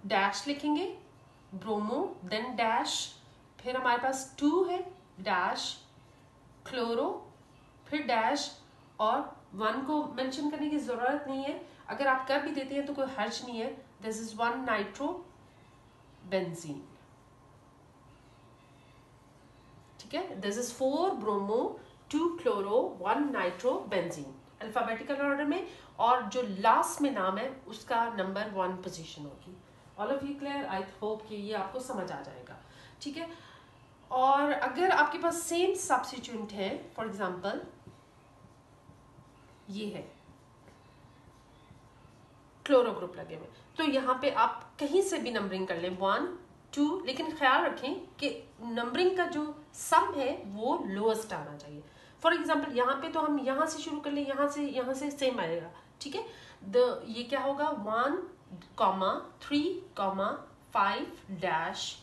डैश लिखेंगे ब्रोमो, देन डैश, फिर हमारे पास 2 है डैश क्लोरो, फिर डैश, और 1 को मेंशन करने की जरूरत नहीं है, अगर आप कर भी देते हैं तो कोई हर्ज नहीं है। दिस इज 1 नाइट्रो बेंजीन, ठीक है। This is 4 bromo, 2 chloro, 1 nitro benzene, alphabetical order में, और जो लास्ट में नाम है उसका नंबर 1 पोजीशन होगी। All of you clear? I hope कि ये आपको समझ आ जाएगा, ठीक है। और अगर आपके पास सेम सब्स्टिट्यूएंट है, फॉर एग्जांपल ये है क्लोरो ग्रुप लगे हुए, तो यहाँ पे आप कहीं से भी नंबरिंग कर लें 1, 2, लेकिन ख्याल रखें कि नंबरिंग का जो सम है वो लोएस्ट आना चाहिए। फॉर एग्जांपल यहाँ पे तो हम यहाँ से शुरू कर लें, यहाँ से सेम आएगा, ठीक है। ये क्या होगा, 1, 3, 5 डैश